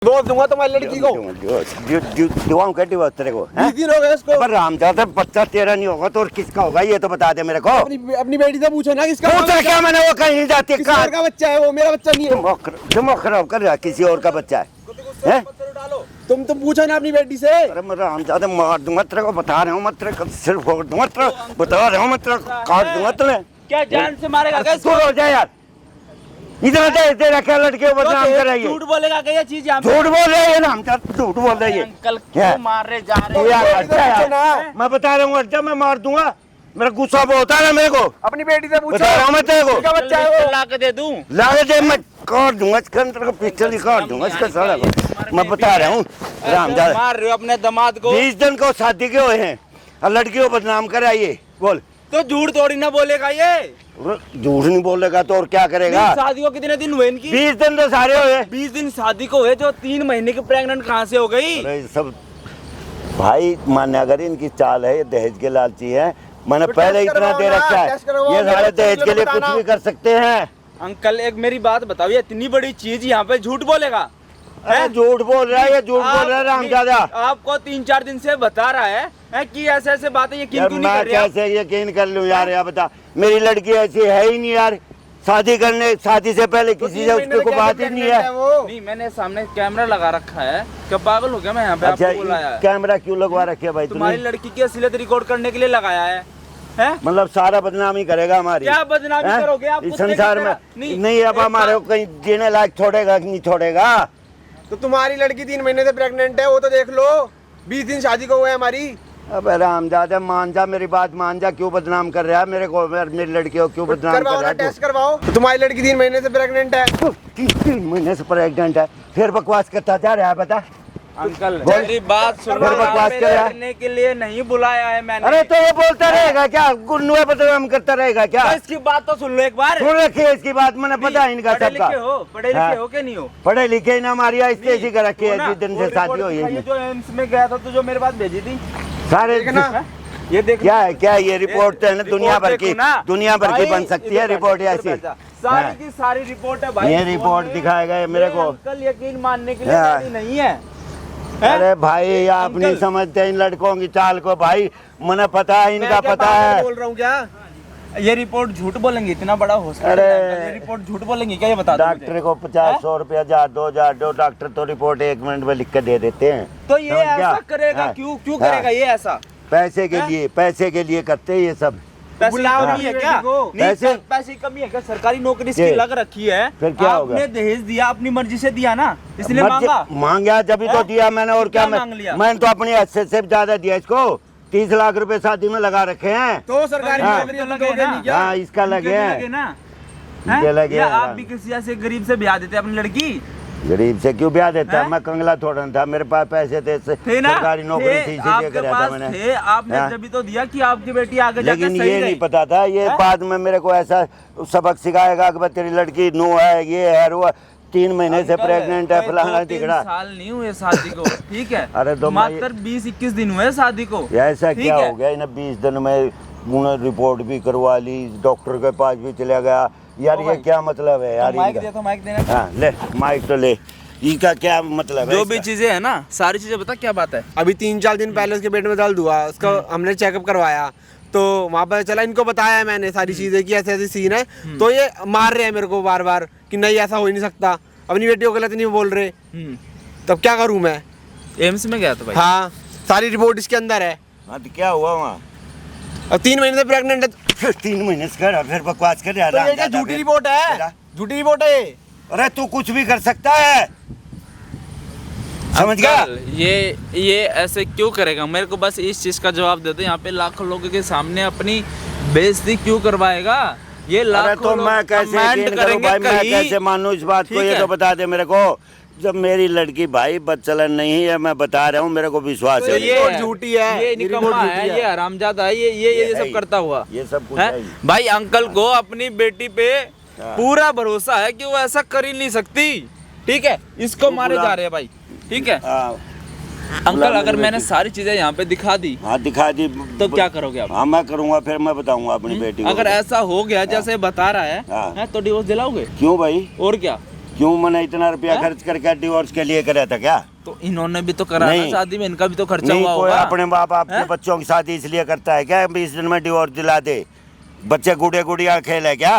Divorce दूंगा तुम्हारी लड़की को। दुआओं का डिवोर्स तेरे को 20 दिन हो गए इसको। पर रामजादा बच्चा तेरा नहीं होगा तो और किसका होगा ये तो बता दे मेरे को। अपनी बेटी से पूछो ना किसका पूछा क्या मैंने, वो कहीं जाती है किसी और का बच्चा है, वो मेरा बच्चा नहीं है। दिमाग खराब कर रहा, किसी और का बच्चा है। तुम पूछो ना अपनी बेटी से। अरे मैं रामजादा मार दूंगा तेरे को, बता रहा हूँ मैं तेरे को, सिर्फ फोड़ दूंगा तेरे को, बता रहा हूँ मैं तेरे को, काट दूंगा तुम्हें। क्या जान से मारेगा क्या? तू हो जाए यार, इतना दे रखा लड़के को बदनाम कर रही है। झूठ बोलेगा क्या ये चीज? यहाँ झूठ बोल रही है रामजादा, झूठ बोल रही है। अंकल क्यों मार रहे जा रहे यार अच्छा यार, मैं बता रहा हूँ अच्छा मैं मार दूंगा, मेरा गुस्सा बहुत है ना मेरे को। अपनी बेटी से पूछो। बता रहा हूँ मैं तेरे को, किसका बच्चा है वो? ला के दे दूं? ला दे, मैं काट दूंगा इसके अंदर का पिस्टल काट दूंगा इसका सारा। मैं बता रहा हूँ रामजादा, मार रहे हो अपने दामाद को। 20 दिन को शादी के हुए हैं और लड़की को बदनाम कराइए। बोल तो झूठ थोड़ी ना बोलेगा ये। झूठ नहीं बोलेगा तो और क्या करेगा? शादी को कितने दिन हुए इनकी? 20 दिन तो सारे हुए। 20 दिन शादी को हुए, जो 3 महीने की प्रेग्नेंट कहाँ से हो गई? अरे सब भाई मान्य, अगर इनकी चाल है, ये दहेज के लालची है, मैंने पहले इतना दे रखा है, ये सारे दहेज के लिए कुछ भी कर सकते हैं। अंकल एक मेरी बात बताओ, ये इतनी बड़ी चीज यहाँ पे झूठ बोलेगा? अरे झूठ बोल रहा है, ये झूठ बोल रहा है रामजादा। आपको 3-4 दिन से बता रहा है कि ऐसे ऐसे बातें यकीन क्यों नहीं कर रहे? मैं कैसे यकीन कर लूं यार, यार बता, मेरी लड़की ऐसी है ही नहीं यार, शादी से पहले किसी से उसके को बात ही नहीं है। नहीं, मैंने सामने कैमरा लगा रखा है, क्या पागल हो गया मैं यहाँ पे? अच्छा, आपको बुलाया है। कैमरा क्यों लगवा रखे भाई? तुम्हारी लड़की की असलियत रिकॉर्ड करने के लिए लगाया है? मतलब सारा बदनामी करेगा हमारी? क्या बदनामी करोगे आप इस संसार में? नहीं अब हमारे को कहीं जीने लायक छोड़ेगा कि नहीं छोड़ेगा? तो तुम्हारी लड़की 3 महीने से प्रेग्नेंट है, वो तो देख लो। 20 दिन शादी को हुआ है हमारी। अबे रामजादा मान जा, मेरी बात मान जा, क्यों बदनाम कर रहा है मेरे को, मेरी लड़की को क्यों बदनाम कर रहा है? टेस्ट करवाओ। तो तुम्हारी लड़की 3 महीने से प्रेग्नेंट है। 3 महीने से प्रेग्नेंट है, फिर बकवास करता जा रहा है बता। अंकल मेरी बात सुनो, करने के लिए नहीं बुलाया है मैंने। अरे तो ये बोलता रहेगा क्या, गुन्नुए बदनाम करता रहेगा क्या? तो इसकी बात तो सुन लो एक बार। सुन रखी है इसकी बात, मैंने पता है इनका सबका। पढ़े लिखे हो क्या नहीं हो? पढ़े लिखे ना, हमारी ऐसी कर रखी है जिस दिन से शादी हुई है। जो एम्स में गया था तो जो मेरे पास भेजी थी सारे ये देख क्या है, क्या ये रिपोर्ट है ना, दुनिया भर की बन सकती है रिपोर्ट ऐसी। सारी की सारी रिपोर्ट है भाई, ये रिपोर्ट दिखाएगा मेरे को। अंकल यकीन मानने के लिए नहीं है। अरे भाई आप नहीं समझते इन लड़कों की चाल को भाई, मुझे पता है, इनका पता है। बोल रहा हूँ क्या? ये रिपोर्ट झूठ बोलेंगे? इतना बड़ा हॉस्पिटल, अरे ये रिपोर्ट झूठ बोलेंगे क्या? ये बता दो डॉक्टर को 50-100 रुपया, 1000-2000 दो, डॉक्टर तो रिपोर्ट 1 मिनट में लिख के दे देते हैं। तो ये ऐसा करेगा क्यों करेगा ये ऐसा? पैसे के लिए करते हैं ये सब। पैसे कमी है क्या? पैसे कमी है क्या? सरकारी नौकरी इसकी लग रखी है, फिर क्या होगा? आपने दहेज दिया, अपनी मर्जी से दिया ना, इसलिए मांगा जब तो दिया मैंने, और क्या मांग लिया? मैंने तो अपनी हैसियत से ज्यादा दिया इसको। 30 लाख रुपए शादी में लगा रखे हैं। तो सरकारी नौकरी दोगे नहीं क्या? हाँ इसका लगे हैं ना। आप भी किसी ऐसे गरीब से ब्याह देते अपनी लड़की? गरीब से क्यों ब्याह देता? मैं कंगला थोड़ा था, मेरे पास पैसे थे, सरकारी नौकरी थी, इसीलिए कराया था मैंने। आपने जब तो दिया कि आपकी बेटी आगे जाकर लेकिन ये नहीं पता था, ये बाद में मेरे को ऐसा सबक सिखाएगा कि तेरी लड़की नो है, ये है, वो 3 महीने से प्रेग्नेंट है, फलाना टिकड़ा। 3 साल नहीं हुए शादी को, ठीक है? अरे तो मात्र 20-21 दिन हुए शादी को। ऐसा क्या हो गया? इन्हें 20 दिन में उन्होंने रिपोर्ट भी करवा ली, डॉक्टर के पास भी चला गया यार। ये क्या मतलब है यार? माइक देना। हाँ ले माइक तो ले, इनका क्या मतलब है? जो भी चीजें है ना, सारी चीजें बता क्या बात है। अभी 3-4 दिन पहले उसके पेट में दर्द हुआ, उसका हमने चेकअप करवाया, तो वहाँ पर चला, इनको बताया है मैंने सारी चीजें कि ऐसे ऐसी सीन है। तो ये मार रहे हैं मेरे को बार बार कि नहीं ऐसा हो ही नहीं सकता, अपनी बेटी को गलत नहीं बोल रहे। तब क्या करूँ मैं? एम्स में गया था भाई। हाँ सारी रिपोर्ट इसके अंदर है। हाँ तो क्या हुआ वहाँ? अब 3 महीने से प्रेग्नेंट है। फिर 3 महीने से कर, फिर बकवास कर रहा है। झूठी रिपोर्ट है, झूठी रिपोर्ट है। अरे तू कुछ भी कर सकता है, समझ गया? ये ऐसे क्यों करेगा? मेरे को बस इस चीज का जवाब दे दो। यहाँ पे लाखों लोगों के सामने अपनी बेइज्जती क्यों करवाएगा? ये लाखों तो मैं कैसे यकीन करूं भाई, मैं कैसे मानूं इस बात को? ये तो बता दे मेरे को। जब मेरी लड़की भाई बदचलन नहीं है, मैं बता रहा हूँ, मेरे को विश्वास है। ये झूठी है, ये निकम्मा है, ये हरामजादा है, ये सब करता हुआ, ये सब कुछ है भाई। अंकल को अपनी बेटी पे पूरा भरोसा है कि वो ऐसा कर ही नहीं सकती, ठीक है? इसको मारे जा रहे हैं भाई, ठीक है? अंकल अगर मैंने सारी चीजें यहाँ पे दिखा दी, हाँ दिखा दी, तो क्या करोगे आप? हाँ मैं करूँगा, फिर मैं बताऊंगा अपनी बेटी को। अगर ऐसा हो गया जैसे बता रहा है तो डिवोर्स दिलाओगे? क्यों भाई? और क्या? क्यों मैंने इतना रुपया खर्च करके डिवोर्स के लिए करा था क्या? तो इन्होंने भी तो करा ना नहीं। शादी में, इनका भी तो खर्चा नहीं, हुआ कोई होगा। अपने बाप अपने बच्चों की शादी इसलिए करता है क्या 20 दिन में डिवोर्स दिला दे? बच्चे गुड़िया खेल है क्या?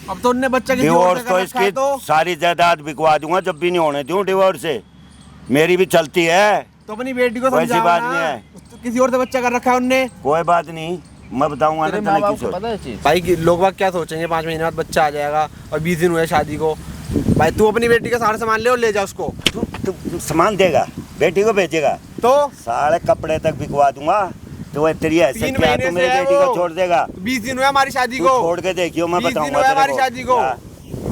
अब तो उनने बच्चा डिवोर्स तो इसकी सारी जायदाद बिकवा दूंगा जब भी नहीं होने दूं डिवोर्स से। मेरी भी चलती है, तो अपनी बेटी को वैसी समझाओ बात ना। नहीं है। तो किसी और से बच्चा कर रखा है उनने। कोई बात नहीं, मैं बताऊंगा ना तेरे तने माँ बाप की को सोच। पता है चीज? भाई लोग बाग क्या सोचेंगे 5 महीने बाद बच्चा आ जाएगा और 20 दिन हुए शादी को। भाई तू अपनी बेटी का सारा सामान ले और ले जा उसको। तू सामान देगा, बेटी को भेजेगा तो सारे कपड़े तक बिकवा दूंगा। तो वह तेरी ऐसे 3 क्या महीने तू से मेरी है बेटी वो। को छोड़ देगा? 20 दिन हुए हमारी शादी तू को। छोड़ के देखियो, मैं 20 दिन बताऊंगा हुए तेरे हमारी को। शादी को। हाँ,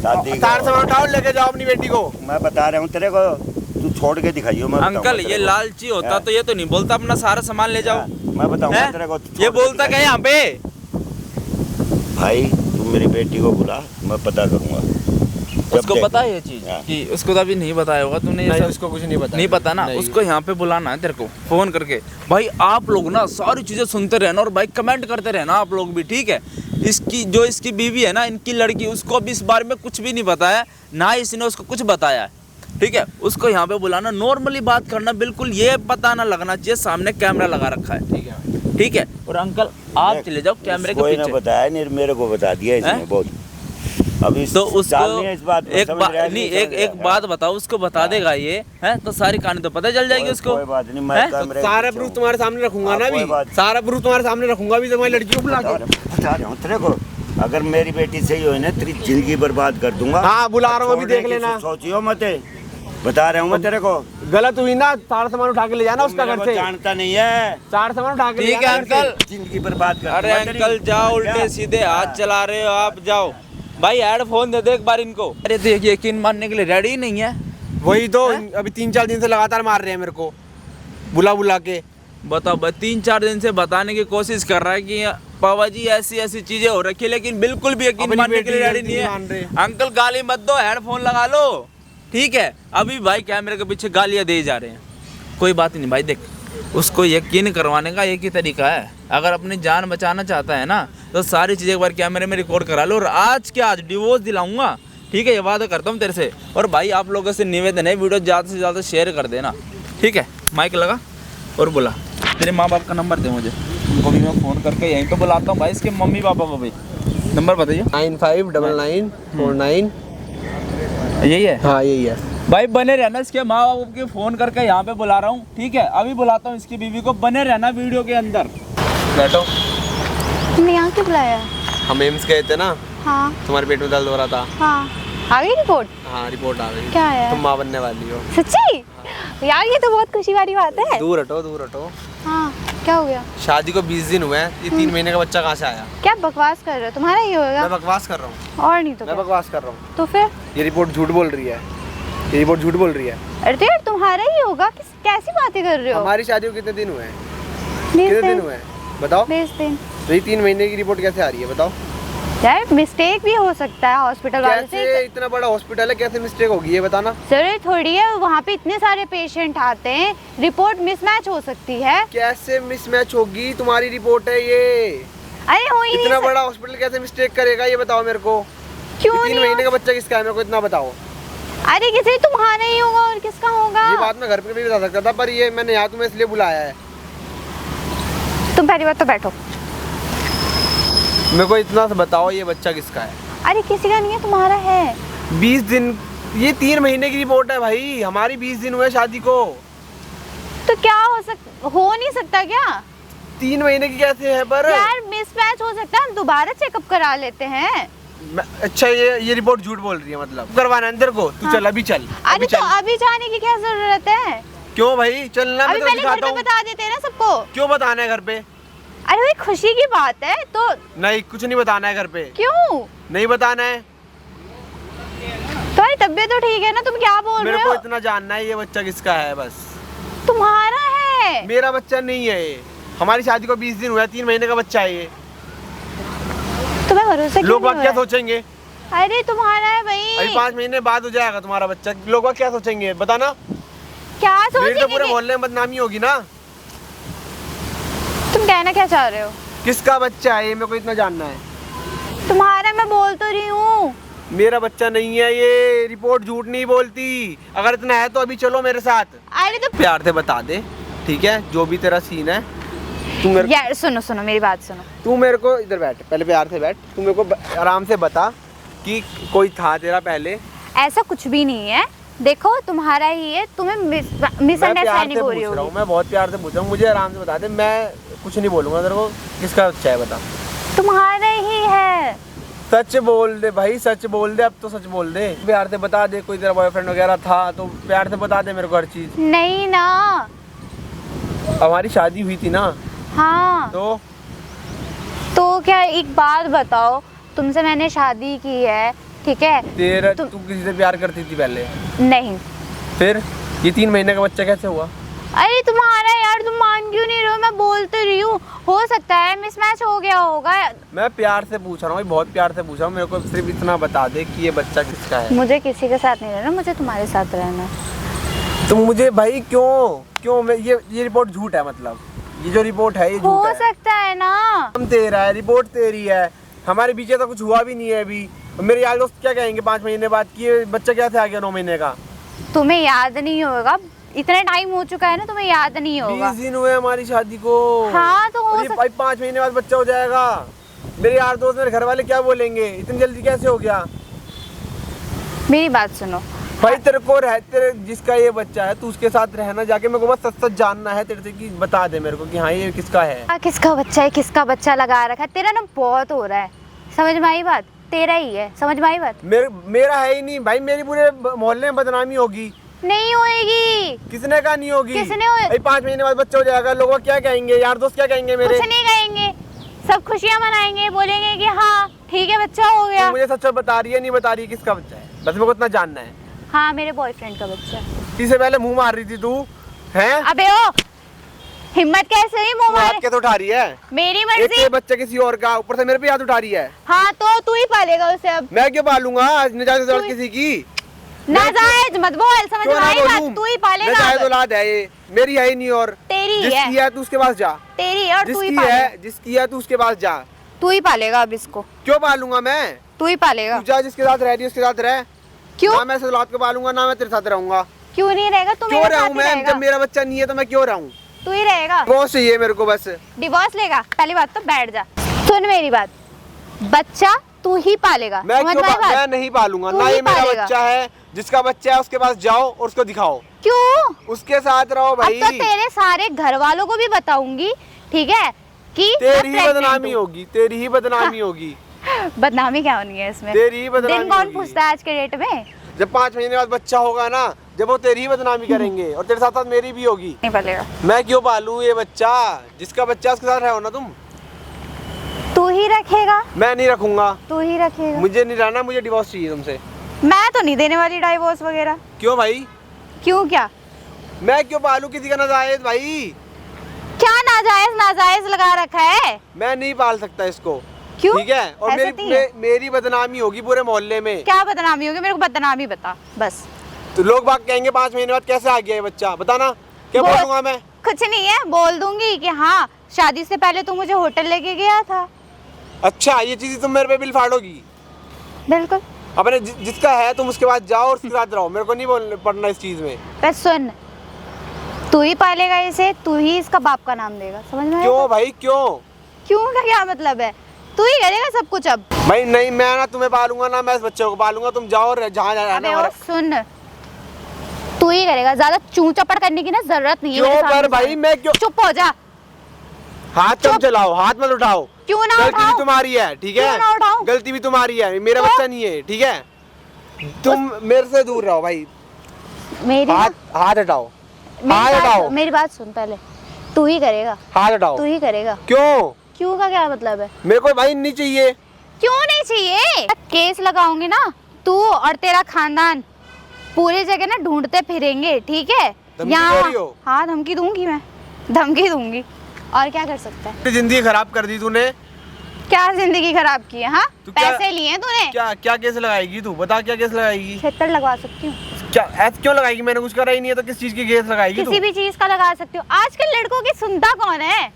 शादी सारा को सामान उठाओ लेके जाओ अपनी बेटी को। मैं बता रहा हूँ तेरे को, तू छोड़ के दिखाइयो। मैं बताऊंगा अंकल तेरे ये को। लालची होता हाँ। तो ये तो नहीं बोलता अपना सारा सामान ले जाओ। हाँ, मैं बताऊंगा हैं? तेरे को। ये बोलता क्या यहाँ पे? भाई तू मेरी बेटी को बुला, मैं पता करूंगा। जब उसको देखो। पता है ये चीज हाँ। कि उसको तो अभी नहीं बताया होगा तूने ये नहीं सब? उसको कुछ नहीं पता। नहीं पता ना, नहीं। उसको यहाँ पे बुलाना है तेरे को फोन करके। भाई आप लोग ना सारी चीजें सुनते रहना और भाई कमेंट करते रहना आप लोग भी, ठीक है? इसकी बीवी है ना, इनकी लड़की, उसको भी इस बारे में कुछ भी नहीं बताया, ना इसने उसको कुछ बताया है, ठीक है? उसको यहाँ पे बुलाना, नॉर्मली बात करना, बिल्कुल ये पता ना लगना चाहिए सामने कैमरा लगा रखा है, ठीक है। ठीक है? और अंकल आप चले जाओ कैमरे के कोई ना पीछे। बताया नहीं, मेरे को बता दिया इसने हैं? बहुत। अभी तो उसको डालनी है इस बात को, एक समझ बात रहा है नहीं, समझ एक रहा है? बात बताओ, उसको बता देगा ये है तो सारी कहानी तो पता चल जाएगी उसको। कोई बात नहीं, मैं हैं? कैमरे सारा के पीछे प्रूफ हूँ। तुम्हारे सामने रखूंगा ना कोई अभी। बात- सारा प्रूफ तुम्हारे सामने रखूंगा अभी, तुम्हारी लड़की को बुला के। बता रहा हूँ तेरे को, अगर मेरी बेटी सही हो ना तेरी जिंदगी बर्बाद कर दूंगा। हाँ, बुला रहा हूँ, अभी छोड़ने देख की लेना। सोचियो मत, बता रहा हूँ मैं तेरे को। गलत हुई ना, सारा सामान उठा के ले जाना उसका मेरे घर को से। जानता नहीं है, सारा सामान उठा के ले ठीक है जाना घर से। अंकल। जिंदगी बर्बाद कर अरे दूंगा तेरी। अंकल जाओ, उल्टे क्या? सीधे हाथ चला रहे हो आप, जाओ भाई। हेडफोन दे दे एक बार इनको। अरे तो ये यकीन मानने के लिए रेडी ही नहीं है। वही तो अभी 3-4 दिन से लगातार मार रहे हैं मेरे को, बुला बुला के। बताओ भाई, 3-4 दिन से बताने की कोशिश कर रहा है कि पापा जी ऐसी ऐसी चीजें हो रखी है, लेकिन बिल्कुल भी यकीन अपनी मानने के लिए बेटी रेडी नहीं नहीं मान रहे। है। अंकल गाली मत दो, हेडफोन लगा लो, ठीक है? अभी भाई कैमरे के पीछे गालियां दे जा रहे हैं। कोई बात नहीं भाई, देख उसको यकीन करवाने का एक ही तरीका है। अगर अपनी जान बचाना चाहता है ना तो सारी चीज़ें एक बार कैमरे में रिकॉर्ड करा लो और आज के आज डिवोर्स दिलाऊंगा, ठीक है? ये वादा करता हूँ तेरे से। और भाई आप लोगों से निवेदन है, वीडियो ज़्यादा से ज़्यादा शेयर कर देना, ठीक है? माइक लगा और बुला। तेरे माँ बाप का नंबर दे मुझे, उनको भी मैं फ़ोन करके यहीं पे बुलाता हूँ भाई, इसके मम्मी पापा को भी। नंबर बताइए। 959949। यही है? हाँ यही है भाई बने रहना, इसके माँ बाप के फ़ोन करके यहाँ पे बुला रहा हूँ, ठीक है? अभी बुलाता हूँ इसकी बीवी को, बने रहना वीडियो के अंदर। बैठो। तुमने यहाँ क्यों बुलाया? हम एम्स गए थे ना, हाँ तुम्हारे पेट में दर्द हो रहा था। हाँ, आ गई रिपोर्ट? हाँ रिपोर्ट आ गई। क्या है? तुम माँ बनने वाली हो। सच्ची? यार ये तो बहुत खुशी वाली बात है। दूर हटो दूर हटो। हाँ, क्या हो गया? शादी को 20 दिन हुए हैं, ये 3 महीने का बच्चा कहाँ से आया? क्या बकवास कर रहे हो? तुम्हारा ही होगा मैं बकवास कर रहा हूँ। और नहीं तो मैं क्या? बकवास कर रहा हूँ। तो फिर? ये रिपोर्ट झूठ बोल रही है, ये रिपोर्ट झूठ बोल रही है। अरे तो यार तुम्हारा ही होगा, कैसी बातें कर रहे हो? हमारी शादी को कितने दिन हुए हैं? 20 कितने दिन दिन। हुए हैं बताओ? 20 दिन। तो ये 3 महीने की रिपोर्ट कैसे आ रही है बताओ? यार मिस्टेक भी हो सकता है हॉस्पिटल वाले कैसे? से। इतना बड़ा हॉस्पिटल है, कैसे मिस्टेक होगी ये बताना। जरूरी थोड़ी है, वहाँ पे इतने सारे पेशेंट आते हैं, रिपोर्ट मिसमैच हो सकती है। कैसे मिसमैच होगी? तुम्हारी रिपोर्ट है ये। अरे हो ही नहीं इतना बड़ा हॉस्पिटल कैसे मिस्टेक करेगा ये बताओ मेरे को। क्यों 3 नहीं महीने का हो? बच्चा किसका है मेरे को इतना बताओ। अरे किसी तुम्हारा ही होगा और किसका होगा? ये बात मैं घर पे भी बता सकता था, पर ये मैंने यहाँ तुम्हें इसलिए बुलाया है। तुम पहली बार तो बैठो। मेरे को इतना सा बताओ ये बच्चा किसका है? अरे किसी का नहीं है, तुम्हारा है। 20 दिन, ये 3 महीने की रिपोर्ट है भाई, हमारी 20 दिन हुए शादी को। तो क्या हो नहीं सकता क्या? 3 महीने की कैसे है पर? यार मिसमैच हो सकता है, हम दोबारा चेकअप करा लेते हैं। अच्छा ये रिपोर्ट झूठ बोल रही है मतलब? करवाना अंदर को, तू चल अभी चल। अरे अभी तो चल। अभी जाने की क्या जरूरत है? क्यों भाई चलना, अभी मैं तो पहले घर दिखाता पे हूँ। बता देते हैं ना सबको। क्यों बताना है घर पे? अरे भाई खुशी की बात है तो। नहीं कुछ नहीं बताना है घर पे। क्यों? नहीं बताना है। तुम्हारी तबीयत तो ठीक है ना? तुम क्या बोल मेरे रहे को हो? इतना जानना है ये बच्चा किसका है बस। तुम्हारा है। मेरा बच्चा नहीं है ये, हमारी शादी को 20 दिन हुआ है, 3 महीने का बच्चा है ये। तुम्हें भरोसा क्यों लोग नहीं बात हो क्या रहा है? सोचेंगे? अरे तुम्हारा है भाई। अभी 5 महीने बाद हो जाएगा तुम्हारा बच्चा, लोग बात क्या सोचेंगे बताना? क्या मेरी तो सोचेंगे पूरे कि- मोहल्ले में बदनामी होगी ना। तुम कहना क्या चाह रहे हो? किसका बच्चा है ये मेरे को इतना जानना है। तुम्हारा मैं बोल तो रही हूँ। मेरा बच्चा नहीं है ये, रिपोर्ट झूठ नहीं बोलती। अगर इतना है तो अभी चलो मेरे साथ। अरे तो प्यार से बता दे, ठीक है, जो भी तेरा सीन है। तू मेरे यार सुनो सुनो मेरी बात सुनो। तू मेरे को इधर बैठ, पहले प्यार से बैठ। तू मेरे को आराम से बता कि कोई था तेरा पहले। ऐसा कुछ भी नहीं है, देखो तुम्हारा ही है, तुम्हें मिसअंडरस्टैंडिंग हो रही होगी। मैं बहुत प्यार से पूछ रहा हूँ, मुझे आराम से बता दे, मैं कुछ नहीं बोलूंगा तेरे को। किसका बच्चा है बता। तुम्हारा ही है। सच बोल दे भाई, सच बोल दे, अब तो सच बोल दे। प्यार से बता दे, कोई तेरा बॉयफ्रेंड वगैरह था तो प्यार से बता दे मेरे को हर चीज। नहीं ना। हमारी शादी हुई थी ना। हाँ तो क्या, एक बात बताओ, तुमसे मैंने शादी की है, ठीक है? तेरा तू किसी से प्यार करती थी पहले? नहीं। फिर ये 3 महीने का बच्चा कैसे हुआ? अरे तुम्हारा यार, तुम मान क्यों नहीं रहे हो? मैं बोल तो रही हूँ, हो सकता है मिसमैच हो गया होगा। मैं प्यार से पूछ रहा हूँ, बहुत प्यार से पूछ रहा हूँ, मेरे को सिर्फ इतना बता दे कि ये बच्चा किसका है। मुझे किसी के साथ नहीं रहना, मुझे तुम्हारे साथ रहना है। तुम मुझे भाई क्यों मैं ये रिपोर्ट झूठ है, मतलब ये जो रिपोर्ट है ये झूठ हो है। सकता है ना। हम तेरा है, रिपोर्ट तेरी है, हमारे बीच तो कुछ हुआ भी नहीं है अभी। मेरे यार दोस्त क्या कहेंगे 5 महीने बाद कि ये बच्चा कैसे आ गया 9 महीने का? तुम्हें याद नहीं होगा, इतना टाइम हो चुका है ना, तुम्हें याद नहीं होगा। 20 दिन हुए हमारी शादी को। हाँ तो हो भाई 5 महीने बाद बच्चा हो जाएगा। मेरे यार दोस्त, मेरे घर वाले क्या बोलेंगे, इतनी जल्दी कैसे हो गया? मेरी बात सुनो भाई तेरे जिसका ये बच्चा है, तू उसके साथ रहना जाके। मेरे को बस सच सच जानना है तेरे से कि बता दे मेरे को कि हाँ ये किसका है। किसका बच्चा है, किसका बच्चा लगा रखा है? तेरा ना बहुत हो रहा है, समझ में आई बात? तेरा ही है, समझ में आई बात? मेरा है ही नहीं भाई, मेरी पूरे मोहल्ले में बदनामी होगी। नहीं होएगी। किसने कहा नहीं होगी? किसने होए? भाई 5 महीने बाद बच्चा हो जाएगा, लोग क्या कहेंगे, यार दोस्त क्या कहेंगे मेरे? कुछ नहीं कहेंगे, सब खुशियां मनाएंगे, बोलेंगे कि हाँ ठीक है बच्चा हो गया। मुझे सच बता रही है, नहीं बता रही किसका बच्चा है, बस मेरे को इतना जानना है। हाँ मेरे बॉयफ्रेंड का बच्चा है। इससे पहले मुंह मार रही थी तू, हैं? अबे ओ, हिम्मत कैसे हुई मुंह मारे? हाथ कैसे उठा रही है? मेरी एक मर्जी। ये बच्चा किसी और का, ऊपर से मेरे पे हाथ उठा रही है। हाँ तो तू ही पालेगा उसे अब। मैं क्यों पालूंगा नजायज औलाद किसी की? नाजायज मत बोल, समझ में आई बात? तू ही पालेगा। नजायज औलाद है ये, मेरी है ही नहीं। और तेरी है। जिसकी है तू उसके पास जा। तेरी है और तू ही जिसकी पालेगा। है, जिसकी है तू उसके पास जा। तू ही पालेगा अब इसको। क्यों पालूंगा मैं? तू ही पालेगा। तू जा, जिसके साथ रह रही है उसके साथ रह। क्यों? ना मैं इस औलाद को पालूंगा, ना मैं तेरे साथ रहूंगा। क्यों नहीं रहेगा? तू क्यों मेरे साथ रहूं ही मैं? रहेगा। जब मेरा बच्चा नहीं है तो मैं क्यों रहूं? तू ही रहेगा। बहुत चाहिए मेरे को बस। डिवोर्स लेगा? पहली बात तो बैठ जा, सुन मेरी बात, बच्चा तू ही पालेगा। मैं समझ क्यों में आई बात? मैं नहीं पालूंगा तू ना, ही ये मेरा पालेगा। बच्चा है। जिसका बच्चा है उसके पास जाओ और उसको दिखाओ। क्यों? उसके साथ रहो अब भाई। तो तेरे सारे घर वालों को भी बताऊंगी, ठीक है, कि तेरी ही मैं pregnant बदनामी हूँ। होगी, तेरी ही बदनामी होगी। बदनामी क्या होनी है इसमें? तेरी ही बदनामी दिन कौन होगी। पूछता है आज के डेट में? जब 5 महीने बाद बच्चा होगा ना, जब वो तेरी ही बदनामी करेंगे और तेरे साथ साथ मेरी भी होगी। नहीं पालेगा। मैं क्यों पालूं ये बच्चा? जिसका बच्चा उसके साथ रहो ना तुम। तू ही रखेगा। मैं नहीं रखूंगा, तू ही रखेगा। मुझे नहीं रहना, मुझे डिवोर्स चाहिए तुमसे। मैं तो नहीं देने वाली डाइवोर्स वगैरह। क्यों भाई? क्यों? क्या मैं क्यों पालूं किसी का नाजायज भाई? क्या नाजायज नाजायज लगा रखा है? मैं नहीं पाल सकता इसको। क्यों? ठीक है, और ऐसा नहीं है। मेरी बदनामी होगी पूरे मोहल्ले में। क्या बदनामी होगी? मेरे को बदनामी बता बस। तो लोग बाग कहेंगे 5 महीने बाद कैसे आ गया ये बच्चा, बताना क्या बोल। बोलूंगा मैं? कुछ नहीं है, बोल दूंगी कि हाँ शादी से पहले तू मुझे होटल लेके गया था। अच्छा, ये चीज तुम मेरे पे बिल फाड़ोगी? बिल्कुल। अपने जिसका है तुम उसके बाद जाओ और उसके साथ रहो, मेरे को नहीं बोलना पड़ना इस चीज में। बस सुन, तू ही पालेगा इसे, तू ही इसका बाप का नाम देगा, समझ में आया? क्यों भाई क्यों? क्यों का क्या मतलब है? तू ही करेगा सब कुछ अब। भाई नहीं, मैं ना तुम्हें पालूंगा ना मैं इस बच्चे को पालूंगा। तुम जाओ और जहाँ अबे ओ सुन, तू ही करेगा, ज्यादा चूं चपड़ करने की ना जरूरत नहीं है। क्यों मेरे पर सामने भाई, मैं क्यों? चुप हो जा। हाथ कम चलाओ, हाथ मत उठाओ। क्यों ना गलती भी उठाऊं? तुम्हारी है, ठीक है? क्यों ना उठाऊं? गलती भी तुम्हारी है, मेरा तो? बच्चा नहीं है, ठीक है? तुम मेरे से दूर रहो भाई। मेरी हाथ हटाओ, हाथ हटाओ, मेरी बात सुन पहले, तू ही करेगा, हाथ हटाओ। तू ही करेगा। क्यों? क्यों का क्या मतलब है? मेरे को भाई नहीं चाहिए। क्यों नहीं चाहिए? केस लगाऊंगी ना, तू और तेरा खानदान पूरी जगह ना ढूंढते फिरेंगे, ठीक है? धमकी दे रही हो? हाँ धमकी दूंगी, मैं धमकी दूंगी। और क्या कर सकता है? जिंदगी खराब कर दी तूने। क्या जिंदगी खराब की है? हाँ तू क्या- पैसे लिए हैं तूने। क्या क्या केस लगाएगी तू? बता क्या केस लगाएगी? 76 लगवा सकती हूँ। क्या ऐसे क्यों लगाएगी? मैंने कुछ करा ही नहीं है तो किस चीज की केस लगाएगी तू? किसी भी चीज का लगा सकती हूँ। आजकल लड़कों की सुनता कौन है?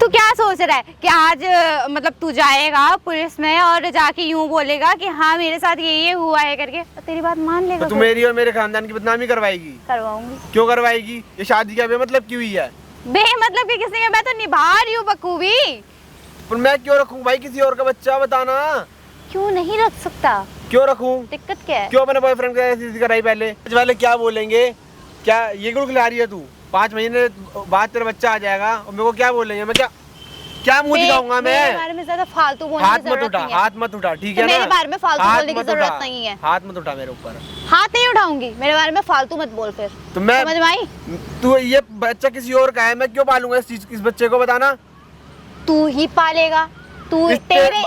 तू क्या सोच रहा है कि आज मतलब तू जाएगा पुलिस में और जाके यूं बोलेगा कि हाँ मेरे साथ ये हुआ है करके, तो तेरी बात मान लेगा? तो तू मेरी और मेरे खानदान की बदनामी करवाएगी? करवाऊंगी। क्यों करवाएगी? ये शादी का बेमतलब क्यों हुई है? बेमतलब की किसने? मैं तो निभा रही हूँ बखूबी। पर मैं क्यों रखूं भाई किसी और का बच्चा, बताना। क्यों नहीं रख सकता? क्यों रखूं? दिक्कत क्या है? क्यों अपने बॉयफ्रेंड का ऐसी कराई? पहले वाले क्या बोलेंगे? क्या ये गुड़ खिला रही है तू? 5 महीने बाद तेरा बच्चा आ जाएगा और मेरे को क्या बोलेंगे? मैं क्या मुंह दिखाऊंगा? मैं मेरे बारे में ज्यादा फालतू बोलने की जरूरत नहीं है। हाथ मत उठा, ठीक है ना? मेरे बारे में फालतू बोलने की जरूरत नहीं है। हाथ मत उठा मेरे ऊपर। हाथ नहीं उठाऊंगी, मेरे बारे में फालतू मत बोल फिर। तो मैं समझ में आई? तू ये बच्चा किसी और का है, मैं क्यों पालूंगा इस बच्चे को? बताना। तू ही पालेगा। तू तेरे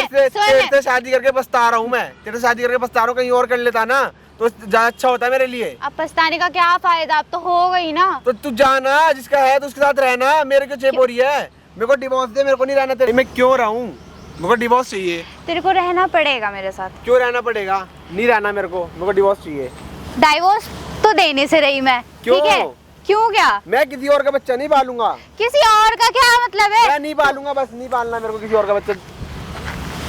तेरे शादी करके पछता रहा हूँ मैं। तेरे शादी करके पछता रहा हूँ, कहीं और कर लेता ना तो ज्यादा अच्छा होता है मेरे लिए। अब पछताने का क्या फायदा? अब तो हो गई ना। तो तू जाना, जिसका है तो उसके साथ रहना। मेरे क्यों चेप हो रही है? मेरे को डिवोर्स दे, मेरे को नहीं रहना तेरे। मैं क्यों रहूं? मेरे को डिवोर्स चाहिए। तेरे को रहना पड़ेगा मेरे साथ। क्यों रहना पड़ेगा? नहीं रहना मेरे को डिवोर्स चाहिए। डाइवोर्स तो देने से रही मैं, क्यों? ठीक है? क्यों क्या? मैं किसी और का बच्चा नहीं पालूंगा। किसी और का क्या मतलब है? मैं नहीं पालूंगा, बस नहीं पालना मेरे को किसी और का बच्चा।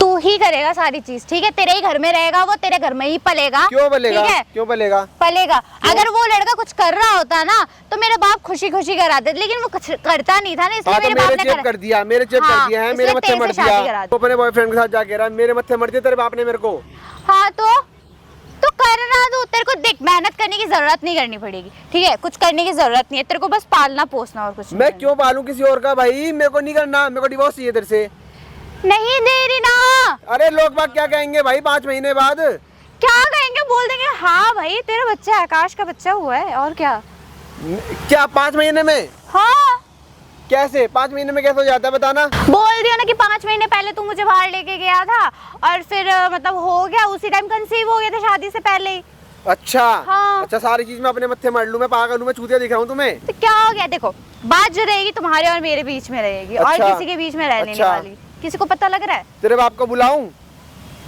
तू ही करेगा सारी चीज, ठीक है? तेरे ही घर में रहेगा वो, तेरे घर में ही पलेगा। क्यों पलेगा? ठीक है? क्यों पलेगा? पलेगा। अगर वो लड़का कुछ कर रहा होता ना तो मेरे बाप खुशी खुशी करा देते, लेकिन वो कुछ करता नहीं था ना, इसलिए मेरे बाप ने कर दिया। मेरे चेप कर दिया है, मेरे मत्थे मर दिया। तो अपने बॉयफ्रेंड के साथ जाके रहा, मेरे मत्थे मर दिया तेरे बाप ने मेरे को। हाँ तो करना दो। तेरे को देख, मेहनत करने की जरूरत नहीं करनी पड़ेगी, ठीक है? कुछ करने की जरूरत नहीं है, तेरे को बस पालना पोसना और कुछ नहीं। मैं क्यों पालूं किसी और का? भाई मेरे को नहीं करना, मेरे को डिवोर्स चाहिए तेरे से। नहीं दे रही ना। अरे लोग बात क्या कहेंगे भाई 5 महीने बाद? क्या कहेंगे? बोल देंगे हाँ भाई तेरा बच्चा आकाश का बच्चा हुआ है, और क्या? क्या 5 महीने में? हाँ। कैसे 5 महीने में कैसे हो जाता है? बताना। बोल दिया ना कि 5 महीने पहले तू मुझे बाहर लेके गया था और फिर मतलब हो गया, उसी टाइम कंसीव हो गया था शादी से पहले ही। अच्छा। हाँ। अच्छा, सारी चीज मैं अपने मत्थे मार लूं? मैं पागल हूं? मैं चूतिया दिख रहा हूं तुम्हें? तो क्या हो गया? देखो, बात जो रहेगी तुम्हारे और मेरे बीच में रहेगी। अच्छा। और किसी के बीच में रहने नहीं वाली। किसी को पता लग रहा है? तेरे बाप को बुलाऊं?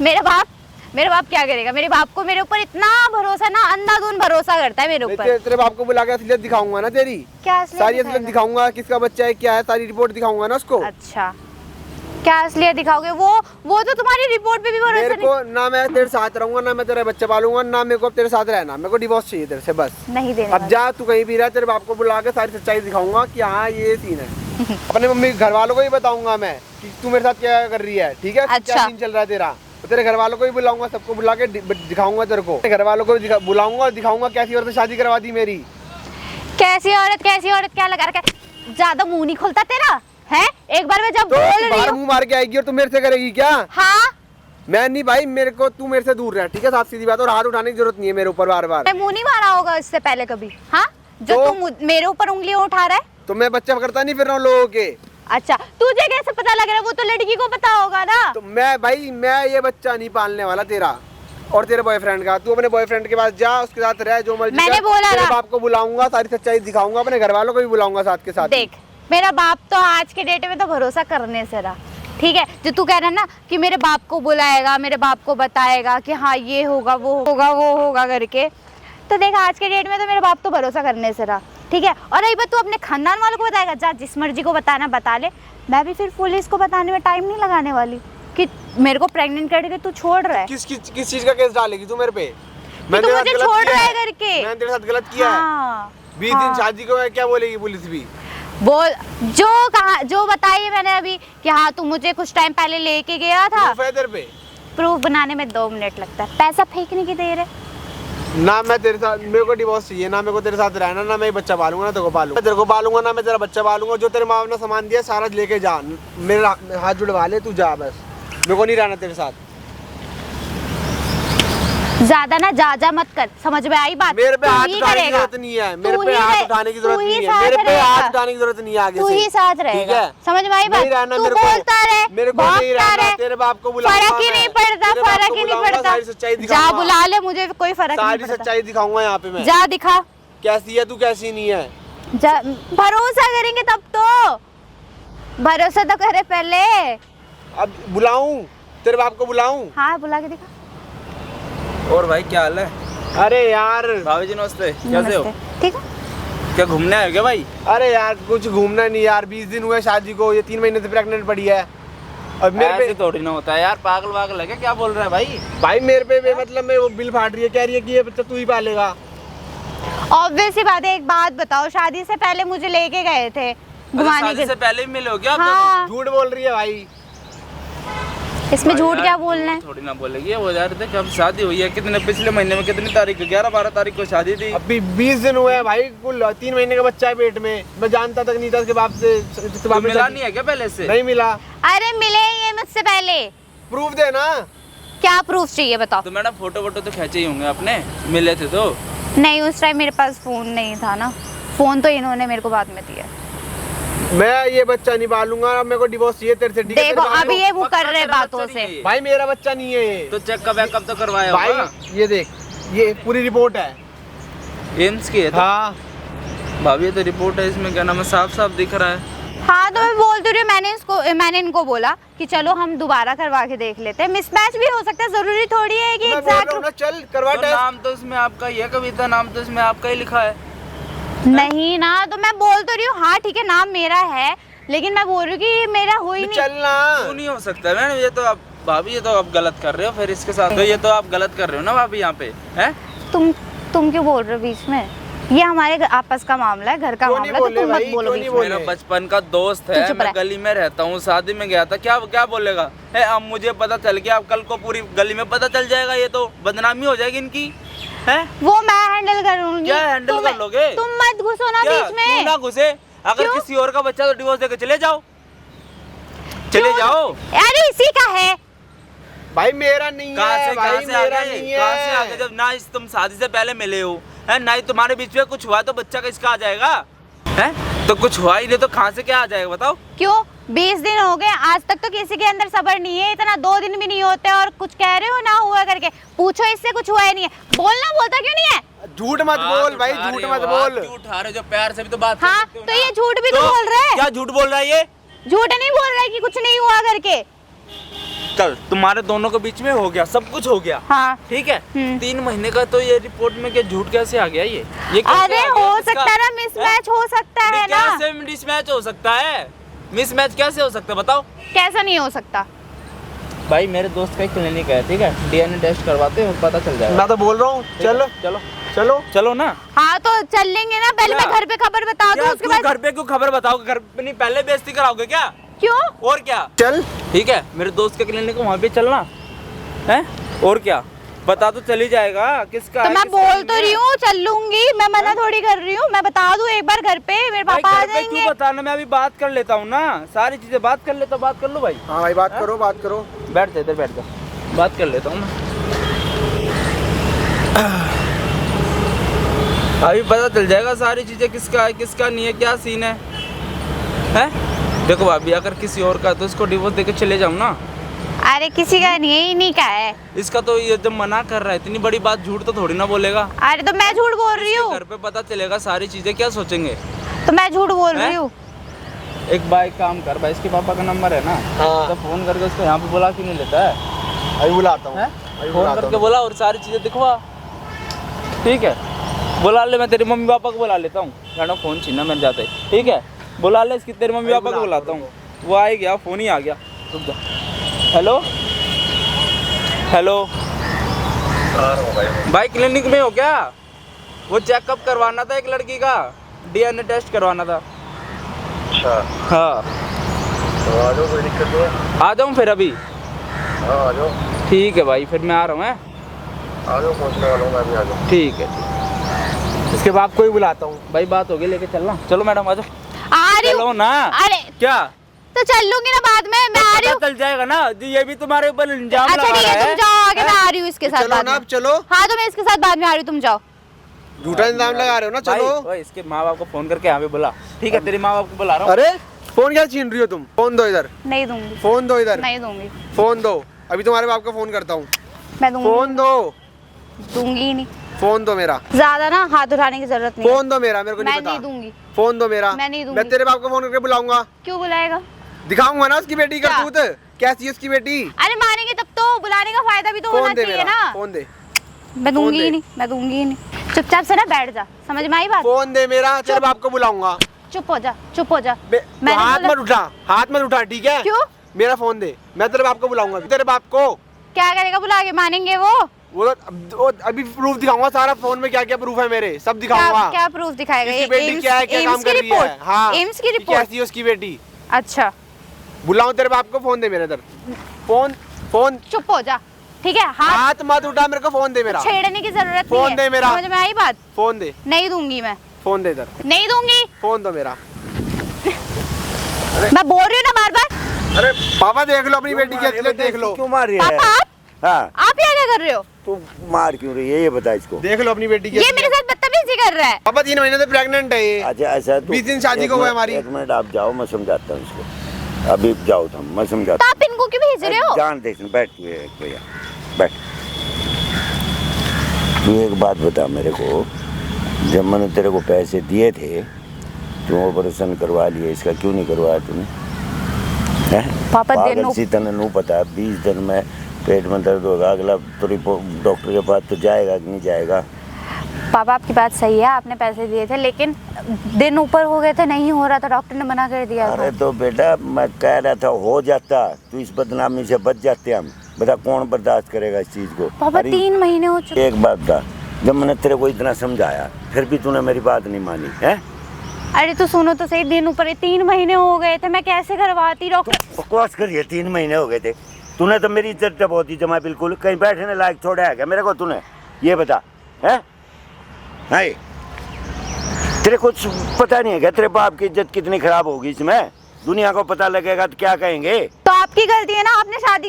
मेरे बाप क्या करेगा? मेरे बाप को मेरे ऊपर इतना भरोसा ना, अंधाधुंध भरोसा करता है मेरे ऊपर। तेरे बाप को बुला के असलियत दिखाऊंगा ना तेरी। क्या सारी असलियत दिखाऊंगा, किसका बच्चा है क्या है, सारी रिपोर्ट दिखाऊंगा ना उसको। अच्छा, क्या असलियत दिखाओगे? वो तो तुम्हारी रिपोर्ट पे भी भरोसा मेरे को ना मैं तेरे साथ रहूंगा, ना मैं तेरा बच्चा पालूंगा, ना मेरे को अब तेरे साथ रहना। मेरे को डिवोर्स चाहिए तेरे से, बस। नहीं देने अब जा, तू कहीं भी रह, तेरे बाप को बुला के सारी सच्चाई दिखाऊंगा कि हाँ ये सीन है। अपने मम्मी घर वालों को ही बताऊंगा मैं कि तू मेरे साथ क्या कर रही है, ठीक है? अच्छा। क्या सीन चल रहा है तेरा? तो तेरे घर वालों को ही बुलाऊंगा, सबको बुला के दिखाऊंगा तेरे को। घर वालों को बुलाऊंगा और दिखाऊंगा कैसी औरत से शादी करवा दी मेरी। कैसी औरत क्या लगा रखा है? ज्यादा मुंह नहीं खुलता तेरा है? एक बार मैं जब तो बोल रही हूँ मुंह मार के आएगी और तू मेरे से करेगी क्या? हाँ। मैं नहीं भाई, मेरे को तू मेरे से दूर रह, ठीक है? साफ सीधी बात। और हाथ उठाने की जरूरत नहीं है मेरे ऊपर बार बार। मैं मुंह नहीं मारा होगा इससे पहले कभी? हाँ, जो तो, तू मेरे ऊपर उंगलियां उठा रहा है। तो मैं बच्चा करता नहीं फिर रहा हूँ लोगों के। अच्छा, तुझे कैसे पता लग रहा है? वो तो लड़की को पता होगा ना। तो मैं ये बच्चा नहीं पालने वाला तेरा और तेरे बॉयफ्रेंड का। तू अपने बॉयफ्रेंड के पास जा, उसके साथ रह, जो मर्जी। मैंने बोला तेरे ना, बाप को बुलाऊंगा, सारी सच्चाई दिखाऊंगा, अपने घर वालों को भी बुलाऊंगा साथ के साथ। देख, मेरा बाप तो आज के डेट में तो भरोसा करने से रहा, ठीक है? जो तू कह रहा है ना कि मेरे बाप को बुलाएगा, मेरे बाप को बताएगा कि हाँ ये होगा वो होगा करके, तो देख आज के डेट में तो मेरे बाप तो भरोसा करने से रहा, ठीक है? और रही बात, तू अपने खानदान वालों को बताएगा, जा जिस मर्जी को बताना बता ले। मैं भी फिर पुलिस को बताने में टाइम नहीं लगाने वाली कि मेरे को प्रेग्नेंट करके तू छोड़ रहा है। किस चीज का केस डालेगी तू मेरे पे? तू मुझे छोड़ रहा है करके। मैंने तेरे साथ गलत किया है। 20 दिन शादी को क्या बोलेगी पुलिस भी? बोल, जो बताइए मैंने अभी कि हाँ तू मुझे कुछ टाइम पहले लेके गया था। प्रूफ है तेरे पे? प्रूफ बनाने में 2 मिनट लगता है, पैसा फेंकने की देर है। ना मैं तेरे साथ, मेरे को डिवोर्स चाहिए, ना मेरे को तेरे साथ रहना, ना मैं बच्चा पालूंगा, ना तेरे को पालूंगा। तेरे को पालूंगा ना मैं तेरा बच्चा पालूंगा। जो तेरे माँ बाप ने सामान दिया सारा लेके जा, मेरा हाथ जुड़वा ले, तू जा बस। मेरे को नहीं रहना तेरे साथ। ज्यादा ना जा मत कर, समझ में आई बात? मेरे पे हाथ उठाने की जरूरत नहीं है। मेरे पे हाथ उठाने की जरूरत नहीं है। मेरे पे हाथ उठाने की जरूरत नहीं है आगे से। तू ही साथ रहेगा, समझ में आई बात? नहीं रहना तू मेरे को। बोलता रहे, मेरे को नहीं रहना। तेरे बाप को बुलाऊंगा, फर्क ही नहीं पड़ता, फर्क ही नहीं पड़ता। जा बुला ले, मुझे कोई फर्क नहीं पड़ता। सारी सच्चाई दिखाऊंगा यहाँ पे मैं। जा दिखा, कैसी है तू, कैसी नहीं है। भरोसा करेंगे तब तो, भरोसा तो करे पहले। अब बुलाऊं तेरे बाप को? बुलाऊं? हाँ बुला के दिखा। और भाई क्या हाल है? अरे यार भाभी जी नमस्ते, कैसे हो? ठीक है। क्या घूमने आए क्या भाई? अरे यार कुछ घूमना नहीं यार, 20 दिन हुए शादी को, ये 3 महीने से प्रेग्नेंट पड़ी है। अब मेरे ऐसे पे थोड़ी ना होता है यार, पागल वागल है क्या बोल रहा है भाई? भाई मेरे पे मतलब में वो बिल फाड़ रही है, कह रही है कि ये बच्चा तू ही पालेगा। ऑब्वियस सी बात है, एक बात बताओ, शादी से पहले मुझे लेके गए थे घुमाने शादी के। से पहले ही मिले हो क्या आप हाँ, झूठ बोल रही है भाई। इसमें भाई झूठ यार, क्या बोलना है? थोड़ी ना बोलेगी वो यार। देख अब शादी हुई है कितने, पिछले महीने में कितनी तारीख, 11-12 तारीख को शादी थी। अभी 20 दिन हुए हैं भाई, कुल 3 महीने का बच्चा है पेट में। मैं जानता तक नहीं था इसके बाप से, इसके बाप तो से मिला नहीं है क्या पहले से? नहीं मिला। अरे मिले ये मुझसे पहले। प्रूफ देना। क्या प्रूफ चाहिए बताओ? तो मैडम फोटो वोटो तो खींचे ही होंगे आपने, मिले थे तो? नहीं, उस टाइम मेरे पास फोन नहीं था ना, फोन तो इन्होंने मेरे को बाद में दिया। मैं ये बच्चा नहीं पालूंगा, अब मेरे को डिवोर्स चाहिए तेरे से। ठीक है, देखो तेरे अभी ये वो पक्का कर रहे तेरा बातों बच्चा नहीं से। है ये? भाई मेरा बच्चा नहीं है ये। तो चेक का बैकअप तो करवाया भाई होगा। ये देख, ये पूरी रिपोर्ट है। एम्स की है तो? हाँ भाभी ये तो रिपोर्ट है, इसमें क्या नाम है, साफ साफ दिख रहा है। हाँ तो मैं बोल तो रही हूँ, मैंने इनको बोला कि चलो हम दोबारा करवा के देख लेते हैं, मिसमैच भी हो सकता है, जरूरी थोड़ी है कि मैं बोल रहा हूँ ना, एग्जैक्ट। चल करवा तो टेस्ट। नाम तो इसमें आपका ही है कविता, नाम तो इसमें आपका ही लिखा है। नहीं ना, तो मैं बोल तो रही हूँ, हाँ ठीक है नाम मेरा है, लेकिन मैं बोल रही हूँ कि मेरा हो ही नहीं। चलना। क्यों नहीं हो सकता मैडम? ये तो आप भाभी, ये तो आप गलत कर रहे हो फिर इसके साथ। तो ये तो आप गलत कर रहे हो ना भाभी यहाँ पे, हैं? तुम क्यों बोल रहे हो बीच में? ये हमारे आपस का मामला है, घर का क्यों नहीं मामला, तो बोले तुम भाई, मत बोलो क्यों बीच नहीं में। मेरा बचपन का दोस्त तू है, चुप मैं रह। गली में रहता हूँ, शादी में गया था, क्या क्या बोलेगा? है अब मुझे पता चल गया, अब कल को पूरी गली में पता चल जाएगा, ये तो बदनामी हो जाएगी इनकी, है? वो मैं हैंडल करूंगी। क्या हैंडल कर लोगे? तुम मत घुसो ना क्या? बीच क्यों में। ना घुसे? अगर क्यों? किसी और का बच्चा तो डिवोर्स देके चले जाओ, चले जाओ। अरे इसी का है। भाई मेरा नहीं कहाँ है से भाई, कहाँ से आ मेरा गए? नहीं कहाँ से आ है। गए? जब ना तुम शादी से पहले मिले हो, है ना ही तुम्हारे बीच में कुछ हुआ तो बच्चा का इसका आ जाएगा, है? तो कुछ हुआ ही नहीं तो कहाँ से क्या आ जाएगा बताओ? क्यों 20 दिन हो गए, आज तक तो किसी के अंदर सब्र नहीं है, इतना 2 दिन भी नहीं होते और कुछ कह रहे हो ना हुआ करके। पूछो इससे, कुछ हुआ ही नहीं है। बोलना बोलता क्यों नहीं है? झूठ मत बोल भाई, झूठ मत बोल। क्यों उठा रहे हो? जो प्यार से भी तो बात कर हाँ सकते हो तो ना। ये झूठ भी तो बोल रहा है। क्या झूठ बोल रहा है ये? झूठ नहीं बोल रहा है कि कुछ नहीं हुआ करके। चल तुम्हारे दोनों के बीच में हो गया, सब कुछ हो गया, हाँ ठीक है। हम्म। 3 महीने का तो ये रिपोर्ट में क्या झूठ कैसे आ गया ये कैसे अरे आ गया? हो इसका- सकता है ना, मिसमैच हो सकता है ना। कैसे मिसमैच हो सकता है? मिसमैच कैसे हो सकता है बताओ? कैसा नहीं हो सकता? भाई मेरे दोस्त का एक क्लिनिक है, ठीक है, डीएनए टेस्ट करवाते हैं, पता चल जाएगा। मैं तो बोल रहा हूँ, चलो चलो चलो चलो ना। हाँ तो चल लेंगे ना, पहले मैं क्या? घर पे खबर बता दूँ, क्या उसके तू बाद। घर पे क्यों खबर बताओगे? घर पे नहीं, पहले बेइज्जती कराओगे क्या? क्यों? और क्या? चल। ठीक है, मेरे दोस्त के क्लिनिक वहाँ पे चलना है, और क्या? पता तो चल ही जाएगा किसका तो है, मैं किसका बोल नहीं तो है। रही हूँ चल लूंगी, मैं मना थोड़ी कर रही हूँ। मैं बता दूँ एक बार घर पे, मेरे भाई पापा आ घर पे क्यों जाएंगे। बताना? मैं अभी बात कर लेता हूँ ना, सारी चीजें बात कर लेता हूँ, बात कर लो भाई। हाँ भाई बात करो, बात करो। बैठ जा इधर, बैठ जा, बात कर लेता हूँ मैं। अभी पता चल जाएगा सारी चीजें, किसका है किसका नहीं है, क्या सीन है, हैं? देखो भाभी, अगर किसी और का है तो इसको डिवोर्स देके चले जाऊँ ना। अरे किसी का नहीं है, इन्हीं का है। इसका तो ये जब मना कर रहा है, इतनी बड़ी बात झूठ तो थोड़ी ना बोलेगा। अरे तो मैं झूठ बोल रही हूँ, घर पे पता चलेगा सारी चीजें, क्या सोचेंगे? तो मैं झूठ बोल रही हैं? हूँ। एक बार एक काम कर भाई, इसके पापा का नंबर है ना, हाँ। तो फोन करके उसको यहाँ पे बुला क्यों नहीं लेता है? अभी बुलाता हूँ, हैं? अभी फोन बुलाता करके हूँ। बोला और सारी चीजें दिखवा, ठीक है? बुला ले, मैं तेरे मम्मी पापा को बुला लेता हूँ, मैडम फोन छीना मैंने जाते ही, ठीक है? बुला ले इसकी, तेरे मम्मी पापा को बुलाता हूँ। वो आ ही गया, फोन ही आ गया, रुक जा। हेलो हेलो भाई, क्लिनिक में हो क्या? वो चेकअप करवाना था एक लड़की का, डीएनए टेस्ट करवाना था। अच्छा, हाँ तो आ जाओ, कोई दिक्कत नहीं है। आ जाऊँ फिर अभी? हाँ आ जाओ, ठीक है भाई, फिर मैं आ रहा हूँ। हैं? आ जाओ, पहुँचने वाला हूँ मैं भी, आ जाओ। ठीक है, ठीक। इसके बाप को ही बुलाता हूँ। भाई बात होगी, लेके चलना। चलो मैडम आ जाओ। आ रही चलो हूँ। ना। अरे क्या? तो चल लूंगी ना बाद में, मैं आ रही हूँ। पता चल जाएगा ना, ये भी तुम्हारे ऊपर इल्जाम अच्छा लगा ठीक रहा है, तुम है। जाओ आगे, मैं आ रही हूँ इसके साथ चलो बाद ना, में। अब चलो। हाँ तो मैं इसके साथ बाद में आ रही हूँ, तुम जाओ। झूठा इंतजाम लगा रहे हो ना, भाई, चलो। ओए, इसके माँ बाप को फोन करके यहाँ पे बुला, ठीक है? तेरे माँ बाप को बुला रहा हूँ। अरे फोन क्या छीन रही हो तुम? फोन दो इधर, नहीं दूंगी, फोन दो इधर, नहीं दूंगी, फोन दो। अभी तुम्हारे बाप का फोन करता हूँ। मैं दूंगी, फोन दो, दूंगी ही नहीं। फोन दो मेरा, ज्यादा ना हाथ उठाने की जरूरत नहीं है। फोन दो मेरा, मेरे को नहीं मैं पता। नहीं दूंगी। फोन दो मेरा, मैं नहीं दूंगी। मैं तेरे बाप को फोन करके बुलाऊंगा, क्यों बुलाएगा? दिखाऊंगा ना उसकी बेटी का क्या? दूध कैसी है उसकी बेटी। अरे मानेंगे तब तो, बुलाने का फायदा भी तो होना फोन दे चाहिए मेरा, ना। फोन दे। मैं दूंगी दे। ही नहीं, मैं दूंगी ही नहीं। चुपचाप से ना बैठ जा, समझ में आई बात? फोन दे मेरा, तेरे बाप को बुलाऊंगा। चुप हो जा, चुप हो जा। तो हाथ मत उठा, हाथ मत उठा, ठीक है? क्यों? मेरा फोन दे, मैं तेरे बाप को बुलाऊंगा। तेरे बाप को क्या करेगा बुला के? मानेंगे वो तो अभी प्रूफ दिखाऊंगा सारा, फोन में क्या क्या प्रूफ है मेरे, सब दिखाऊंगा। क्या प्रूफ दिखाएगा? इसकी बेटी क्या है, क्या काम कर रही है? हाँ, एम्स की रिपोर्ट। कैसी है उसकी बेटी? अच्छा, बुलाऊं तेरे बाप को? फोन दे मेरे इधर, फोन। चुप हो जा, ठीक है? हाथ मत उठा, मेरे को फोन दे मेरा। छेड़ने की जरूरत नहीं फोन है। दे मेरा। समझ में आई बात? फोन दे। नहीं दूंगी मैं। फोन दे इधर। नहीं दूंगी। फोन दो मेरा। मैं बोल रही हूँ ना बार बार। अरे पापा देख लो अपनी बेटी की असलियत, देख लो। क्यों मार रही है? पापा आप? हाँ, आप यहाँ क्या कर रहे हो? तू मार क्यों रही है ये बता इसको। देख लो अपनी बेटी की ये मेरे साथ बदतमीजी कर रहा है। पापा 3 महीने से प्रेग्नेंट है ये। अच्छा ऐसा 20 दिन शादी को हुआ हमारी। एक मिनट आप जाओ, मैं समझाता हूँ इसको। अभी जाओ तुम, मैं समझाता तो आप इनको क्यों भेज रहे हो? हूँ। जान देख, बैठ तू एक भैया, बैठ। तू एक बात बता मेरे को, जब मैंने तेरे को पैसे दिए थे तू ऑपरेशन करवा लिया, इसका क्यों नहीं करवाया तूने? पापा पागल सी तने नू पता 20 दिन में पेट में दर्द होगा, अगला तो डॉक्टर के पास तो जाएगा कि नहीं जाएगा? पापा आपकी बात सही है, आपने पैसे दिए थे, लेकिन दिन ऊपर हो गए थे, नहीं हो रहा था, डॉक्टर ने मना कर दिया था। अरे तो बेटा मैं कह रहा था हो जाता, तू इस बदनामी से बच जाते हम। बता कौन बर्दाश्त करेगा इस चीज को? पापा 3 महीने हो चुके। एक बात था, जब मैंने तेरे को इतना समझाया फिर भी तूने मेरी बात नहीं मानी है? अरे तो सुनो तो सही, दिन ऊपर 3 महीने हो गए थे, मैं कैसे करवाती? डॉक्टर बकवास करिए, 3 महीने हो गए थे। तूने तो मेरी इज्जत बहुत ही जमा, बिल्कुल कहीं बैठने लायक छोड़ा है क्या मेरे को तूने? ये बता है? हाय, तेरे को पता नहीं है क्या तेरे बाप की इज्जत कितनी खराब होगी इसमें? दुनिया को पता लगेगा तो क्या कहेंगे? तो आपकी गलती है ना, आपने शादी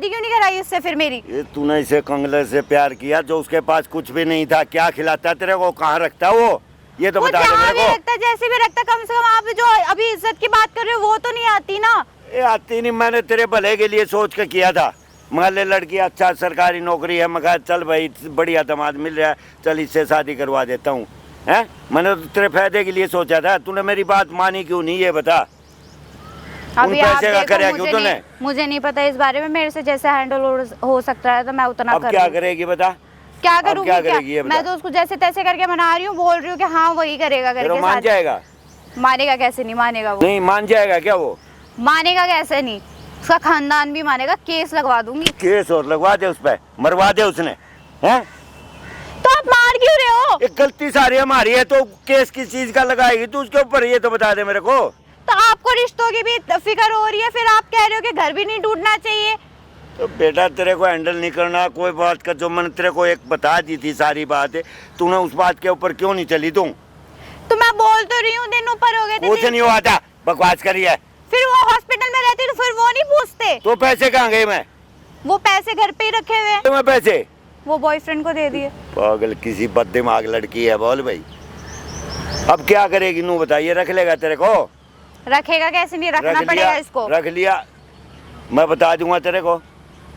क्यों नहीं कराई उससे फिर मेरी? ये तूने इसे कंगले से प्यार किया जो उसके पास कुछ भी नहीं था। क्या खिलाता तेरे को, कहाँ रखता वो? ये तो बता दे जहाँ मेरे भी को। रखता, जैसे भी रखता, कम से कम आप जो अभी इज्जत की बात कर रहे हो वो तो नहीं आती ना। ये आती नहीं, मैंने तेरे भले के लिए सोच के किया था। महल्ले लड़की अच्छा सरकारी नौकरी है, मैं कहा चल भाई बढ़िया दामाद मिल रहा है, चल इससे शादी करवा देता हूँ। हैं, मैंने तो तेरे फायदे के लिए सोचा था, तूने मेरी बात मानी क्यों नहीं ये बता? अभी आप पैसे का देखो, करे क्यों तूने? मुझे नहीं पता इस बारे में, मेरे से जैसे हैंडल हो सकता है तो मैं उतना अब कर क्या लूं। करेगी बता? क्या अब करूंगी? क्या करेगी ये बता? मैं तो उसको जैसे तैसे करके मना रही हूँ, बोल रही हूँ कि हाँ वही करेगा तेरे करके मान शादी। जाएगा? मानेगा कैसे? नहीं मानेगा वो। नहीं मान जाएगा क्या वो? मानेगा कैसे नहीं? उसका खानदान भी मानेगा, केस लगवा दूंगी। केस और लगवा दे उस पे, मरवा दे उसने। हैं? तो आप मार क्यों रहे हो? एक गलती सारी हमारी है तो केस किस चीज का लगाएगी तू उसके ऊपर? ये तो बता दे मेरे को। तो आपको रिश्तों की भी फिक्र हो रही है, फिर आप कह रहे हो कि घर भी नहीं टूटना चाहिए। तो बेटा तेरे को हैंडल नहीं करना कोई बात का, जो मैंने तेरे को एक बता दी थी सारी बात है, तूने उस बात के ऊपर क्यों नहीं चली तू? तो मैं बोल तो रही हूँ, दिन ऊपर हो गए थे। कुछ नहीं हुआ था, बकवास करी है। फिर वो हॉस्पिटल में रहते तो फिर वो नहीं पूछते? तो पैसे कहाँ गए? मैं वो पैसे घर पे ही रखे हुए हैं, तो मैं पैसे वो बॉयफ्रेंड को दे दिए। पागल किसी बददिमाग लड़की है, बोल भाई अब क्या करेगी नू बताइए? रख लेगा तेरे को? रखेगा कैसे? नहीं रखना पड़ेगा इसको। रख लिया, मैं बता दूंगा तेरे को।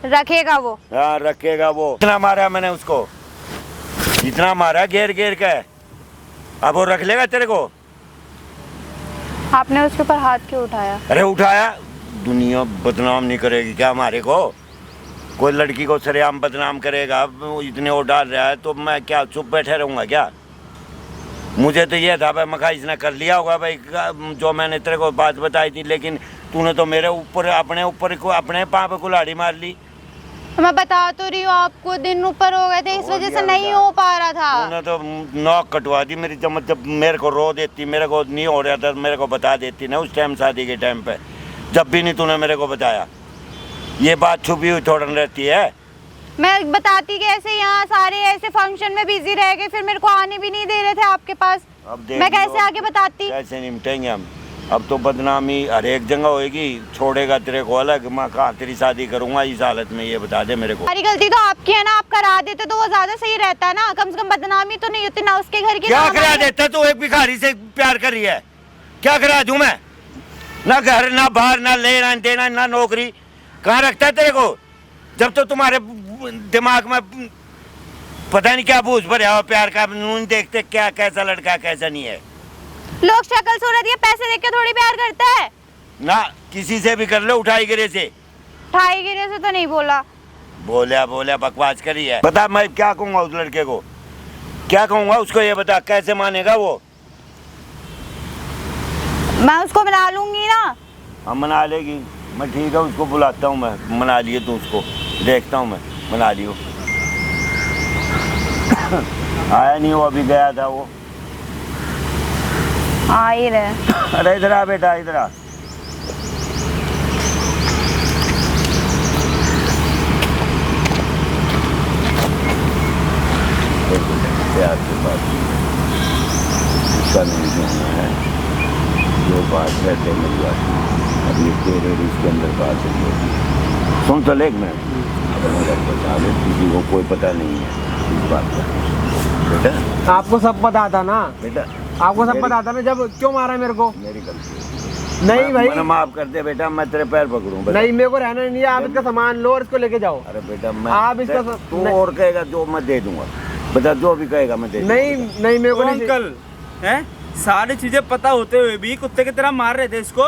रखेगा वो। हाँ रखेगा वो। इतना मारा मैंने उसको, इतना मारा घेर घेर के, अब वो रख लेगा तेरे को? आपने उसके ऊपर हाथ क्यों उठाया? अरे उठाया, दुनिया बदनाम नहीं करेगी क्या हमारे को? कोई लड़की को सरेआम बदनाम करेगा, वो इतने वो डाल रहा है तो मैं क्या चुप बैठे रहूँगा क्या? मुझे तो ये था भाई मखा इसने कर लिया होगा भाई जो मैंने तेरे को बात बताई थी, लेकिन तूने तो मेरे ऊपर अपने ऊपर को अपने पाँव पे कुल्हाड़ी मार ली। मैं बता तो रही हूँ आपको, दिन ऊपर हो गए थे, इस वजह से नहीं हो पा रहा था। तूने तो नौक कटवा दी मेरी, जब मेरे को रो देती, मेरे को नहीं हो रहा था मेरे को बता देती ना उस टाइम शादी के टाइम पे, जब भी नहीं तूने मेरे को बताया। ये बात छुपी हुई थोड़ा रहती है। मैं बताती कैसे? यहाँ सारे ऐसे फंक्शन में बिजी रह गए, फिर मेरे को आने भी नहीं दे रहे थे आपके पास। अब देख मैं लो, कैसे आगे बताती? कैसे निपटेंगे हम? अब तो बदनामी हर एक जगह होएगी, छोड़ेगा तेरे को अलग। मैं कहाँ तेरी शादी करूंगा इस हालत में, ये बता दे मेरे को। सारी गलती तो आपकी है ना, आप करा देते तो वो ज्यादा सही रहता ना, कम से कम बदनामी तो नहीं होती ना उसके घर की। क्या ना करा हमारी। देता तू? एक भिखारी से प्यार कर रही है, क्या करा दूं मैं? ना घर ना बाहर ना लेना देना ना नौकरी, कहाँ रखता है तेरे को? जब तो तुम्हारे दिमाग में पता नहीं क्या बूझ भरा हो प्यार का, नून देखते क्या कैसा लड़का कैसा नहीं है। लोग शक्ल सूरत या पैसे देख के थोड़ी प्यार करता है ना, किसी से भी कर लो उठाई गिरे से। ठाई गिरे से तो नहीं बोला। बोलिया बकवास करी है। बता मैं क्या कहूँगा उस लड़के को? क्या कहूँगा उसको, ये बता कैसे मानेगा वो? मैं उसको मना लूंगी ना। हम मना लेगी, मैं ठीक है उसको बुलाता हूँ, मैं मना लिए तो उसको देखता हूँ, मैं मना लियो। आया नहीं वो, अभी गया था वो। आ ही रहे। अरे इधर आ बेटा, इधर आ। प्यार से बात इसका नहीं होना है, जो बात रहते मेरी बात अब ये तेरे इसके अंदर बात है। सुन तो लेक मैं बता दे, किसी को कोई पता नहीं है इस बात का बेटा। आपको सब पता था ना बेटा, आपको सब पता था ना, जब क्यों मारा मेरे को? मेरी गलती नहीं भाई, मैंने माफ कर दे बेटा, मैं तेरे पैर पकड़ूं बेटा। नहीं मेरे को रहना नहीं है, आप इसका सामान लो और इसको लेके जाओ। अरे बेटा मैं आप इसका तू और कहेगा जो मैं दे दूंगा बेटा, जो भी कहेगा मैं दे दूंगा। नहीं नहीं मेरे को नहीं। अंकल हैं, सारी चीजें पता होते हुए भी कुत्ते की तरह मार रहे थे इसको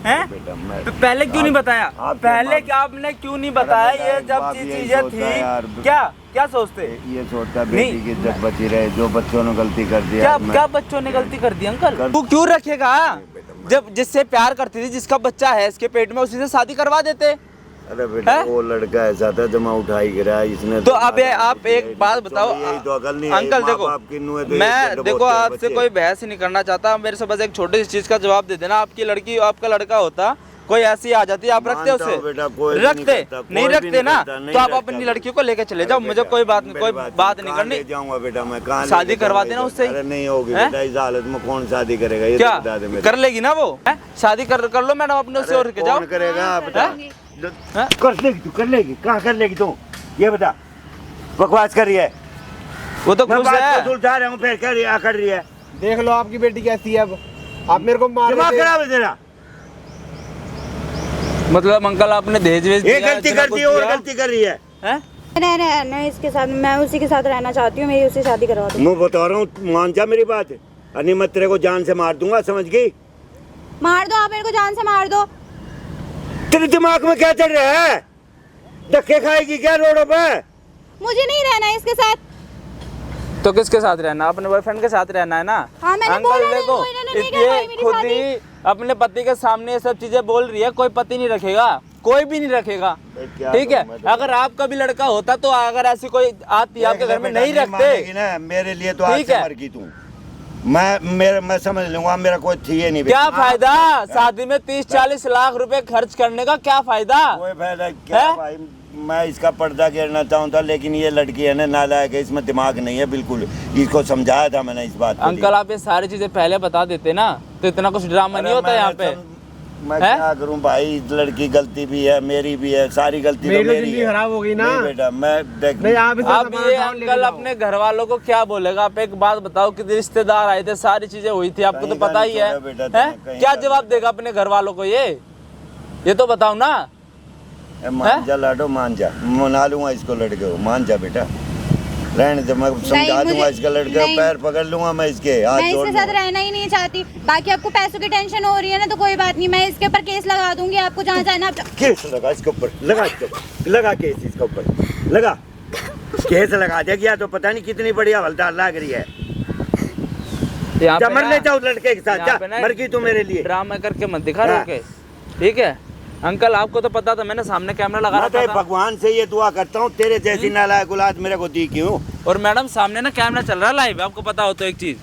हैं? बेटा मैं तो पहले क्यों नहीं बताया? आप पहले क्या आपने क्यों नहीं बताया? बेटा, ये एक जब बाप चीजें यही थी सोचता है यार। क्या क्या सोचते? ये सोचता बेटी की इज्जत बची रहे, जो बच्चों ने गलती कर दिया। क्या मैं- क्या बच्चों ने गलती कर दी अंकल? कर- तू क्यों रखेगा? जब जिससे प्यार करती थी, जिसका बच्चा है इसके पेट में, उसी से शादी करवा देते। अरे बेटा हैं? वो लड़का ऐसा था, जमा उठाई गिरा इसने। तो अब आप एक बात बताओ यही तो अकल नहीं अंकल, है, देखो माँ बाप की नुह है तो मैं एक देखो बोलते हैं आपसे बच्चे। कोई बहस ही नहीं करना चाहता, मेरे से बस एक छोटी सी चीज का जवाब दे देना। आपकी लड़की आपका लड़का होता, कोई ऐसी आ जाती, आप रखते मानता उसे? हूँ बेटा, कोई भी रखते नहीं करता, नहीं कोई भी रखते ना, करता, नहीं तो आप रखता अपनी कोई। लड़की को लेके चले जाओ, अरे मुझे बेटा, कोई बात नहीं, मेरी कोई बात नहीं कहाँ करनी। ले जाऊंगा बेटा, मैं कहाँ शादी लेके करवा जाऊंगा देना इधर? उससे। अरे नहीं होगी हैं? बेटा, इस हालत में कौन शादी करेगा, ये क्या तो बता दे मेरे। कर लेगी ना वो हैं? शादी कर लो मैडम, अपने उससे और के जाओ। कौन करेगा बेटा? हैं? कर लेगी तू, कर लेगी, कहाँ कर लेगी तू? ये बता, बकवास कर रही है? वो तो मैं खुश बात है। को सुलझा रहा हूँ, फिर क्या कर रही है? देख लो आपकी बेटी कैसी है। अब आप मेरे को मार दिमाग रहे थे। खराब है तेरा। मतलब अंकल आपने दहेज वेज ये दिया, गलती इतना करती कुछ है और दिया? गलती कर रही है। हैं? रहना इसके साथ, मैं उसी के साथ रहना चाहती हूँ, मेरी उससे शादी करवा दो। मैं बता रहा हूँ, मान जा मेरी बात। अरे मैं तेरे को जान से मार दूंगा, समझ गई? मार दो, आप मेरे को जान से मार दो। तेरे दिमाग में क्या चल रहा है? धक्के खाएगी क्या रोडों पे? मुझे नहीं रहना है इसके साथ। तो किसके साथ रहना? अपने बॉयफ्रेंड के साथ रहना है ना। हाँ, मैंने अंकल बोला नहीं, देखो, कोई नहीं करवाई मेरी खुद शादी। ही अपने पति के सामने ये सब चीजें बोल रही है। कोई पति नहीं रखेगा, कोई भी नहीं रखेगा, क्या ठीक है? करूं मैं तो? अगर आपका भी लड़का होता तो अगर ऐसी कोई आती आपके घर में नहीं रखते। ना मेरे लिए तो आज ठीक से है। मर गई तू। मैं समझ लूंगा, मेरा कोई थी ही नहीं। क्या बेटी। फायदा शादी में 30-40 लाख रुपए खर्च करने का? क्या फायदा? कोई फायदा क्या है? भाई? मैं इसका पर्दा घेरना चाहता, लेकिन ये लड़की है ना नालायक है, इसमें दिमाग नहीं है बिल्कुल। इसको समझाया था मैंने इस बात के लिए। अंकल आप ये सारी चीजें पहले बता देते ना, तो इतना कुछ ड्रामा नहीं होता यहाँ पे। मैं हैं? क्या करूं भाई, इस लड़की गलती भी है, मेरी भी है, सारी गलती मेरी तो तो मेरी जिंदगी है। खराब हो गई ना। नहीं बेटा, मैं देख नहीं आप इसका अब सामान ये उठाओ, लेके अंकल जाओ। अपने घर वालों को क्या बोलेगा? आप एक बात बताओ कि रिश्तेदार आए थे, सारी चीजें हुई थी, आपको तो कहीं का पता ही नहीं है, छोड़ा बेटा, हैं? तुमने कहीं क्या का जवाब नहीं देगा अपने घर वालों को? ये तो बताओ ना। मान जा लाडो, मान जा, मना लूंगा इसको लड़के को, मान जा बेटा, रहने दे, मैं समझा मुझे- दूंगा इसका लड़के को, नहीं। पैर पकड़ लूंगा मैं इसके, हाथ मैं जोड़ इसके साथ लूंगा। रहना ही नहीं चाहती। बाकी आपको पैसों की टेंशन हो रही है ना, तो कोई बात नहीं, मैं इसके ऊपर केस लगा दूंगी। आपको जहाँ जाना आप केस लगा इसके ऊपर, लगा इसके ऊपर, लगा केस इसके ऊपर, लगा केस लगा दे गया तो पता नहीं कितनी बढ़िया हवलदार लग रही है। यहाँ जा पे मर ना- ले जाओ लड़के के साथ, यहाँ जा पे ना मर गई तू मेरे लिए। ड्रामा करके मत दिखा हाँ। रोके, ठीक है? अंकल आपको तो पता था, मैंने सामने कैमरा लगा मैं रखा तो था। भगवान से ये दुआ करता हूँ, तेरे जैसी नालायक औलाद मेरे को दी क्यों? और मैडम सामने ना कैमरा चल रहा है लाइव, आपको पता हो तो एक चीज,